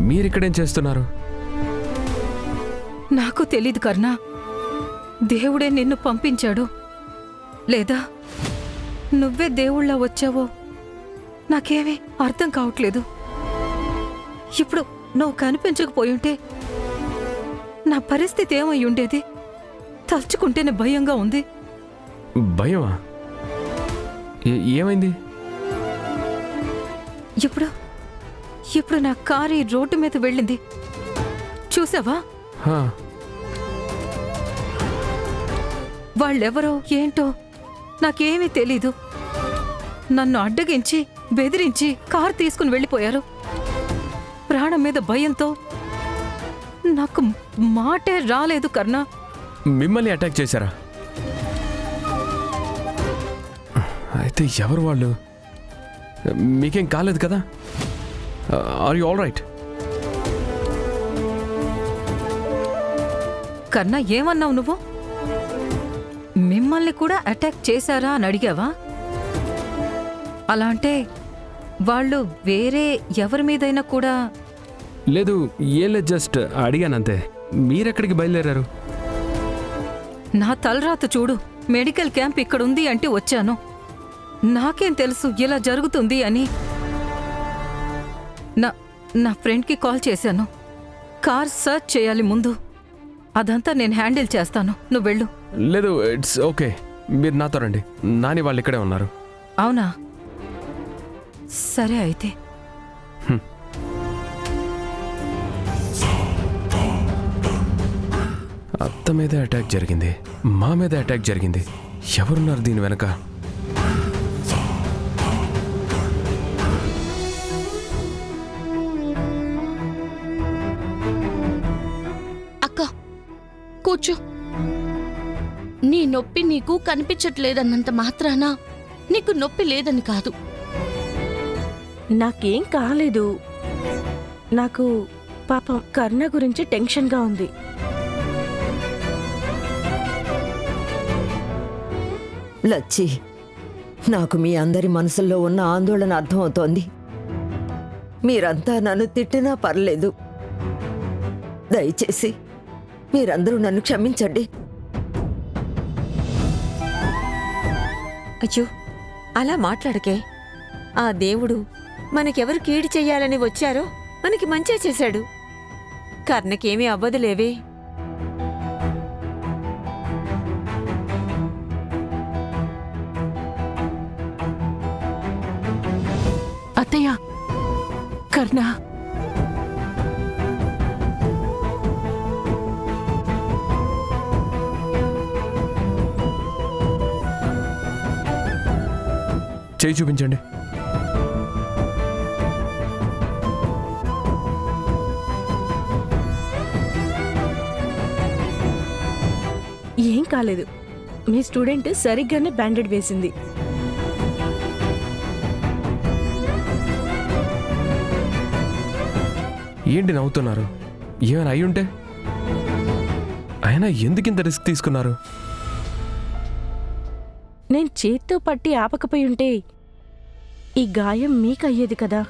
మీరిక్కడేం చేస్తున్నారు? నాకు తెలీదు కర్ణ. దేవుడే నిన్ను పంపించాడు, లేదా నువ్వే దేవుళ్ళ వచ్చావో నాకేమీ అర్థం కావట్లేదు. ఇప్పుడు నువ్వు కనిపించకపోయుంటే నా పరిస్థితి ఏమై ఉండేది? తలుచుకుంటేనే భయంగా ఉంది. భయమా? ఏమైంది? ఇప్పుడు నా కారు ఈ రోడ్డు మీద వెళ్ళింది, చూసావా? వాళ్ళెవరో ఏంటో నాకేమీ తెలీదు. నన్ను అడ్డగించి బెదిరించి కారు తీసుకుని వెళ్ళిపోయారు. ప్రాణం మీద భయంతో నాకు మాటే రాలేదు కర్ణ. మిమ్మల్ని అటాక్ చేశారా? అయితే ఎవరు వాళ్ళు? మీకేం కాలేదు కదా? Are you all right? Karna, ఏమన్నావు నువ్వు? మిమ్మల్ని కూడా అటాక్ చేశారా అని అడిగావా? అలా అంటే వాళ్ళు వేరే ఎవరి మీదైనా కూడా? లేదు, ఏం లేదు, జస్ట్ అడిగానంతే. మీరెక్కడికి బయలుదేరారు? నా తలరాత చూడు. మెడికల్ క్యాంప్ ఇక్కడుంది అంటే వచ్చాను. నాకేం తెలుసు ఇలా జరుగుతుంది అని? నా ఫ్రెండ్కి కాల్ చేశాను. కార్ సర్చ్ చేయాలి ముందు. అదంతా నేను హ్యాండిల్ చేస్తాను, నువ్వు వెళ్ళు. లేదు, ఇట్స్ ఓకే. మీరు నాతో రండి. నాని వాళ్ళు ఇక్కడే ఉన్నారు. అవునా? సరే అయితే. అత్త మీదే అటాక్ జరిగింది, మా మీద అటాక్ జరిగింది. ఎవరున్నారు దీని వెనక? అక్క కూర్చో. నీ నొప్పి నీకు కనిపించట్లేదన్నంత మాత్రాన నీకు నొప్పి లేదని కాదు. నాకేం కాలేదు. నాకు పాపం కర్ణ గురించి టెన్షన్గా ఉంది. లచ్చి, నాకు మీ అందరి మనసుల్లో ఉన్న ఆందోళన అర్థమవుతోంది. మీరంతా నన్ను తిట్టినా పర్లేదు. దయచేసి మీరందరూ నన్ను క్షమించండి. అయ్యో, అలా మాట్లాడకే. ఆ దేవుడు మనకెవరు కీడు చెయ్యాలని వచ్చారో మనకి మంచే చేశాడు. కర్ణకేమీ అవ్వదులేవే. అత్తయ్య, కర్ణ చేయి చూపించండి. ఏం కాలేదు. మీ స్టూడెంట్ సరిగ్గానే బ్యాండెడ్ వేసింది. ఏంటి నవ్వుతున్నారు? ఏమైనా అయ్యుంటే? అయినా ఎందుకింత రిస్క్ తీసుకున్నారు? నేను చేత్తో పట్టి ఆపకపోయుంటే ఈ గాయం మీకయ్యేది కదా.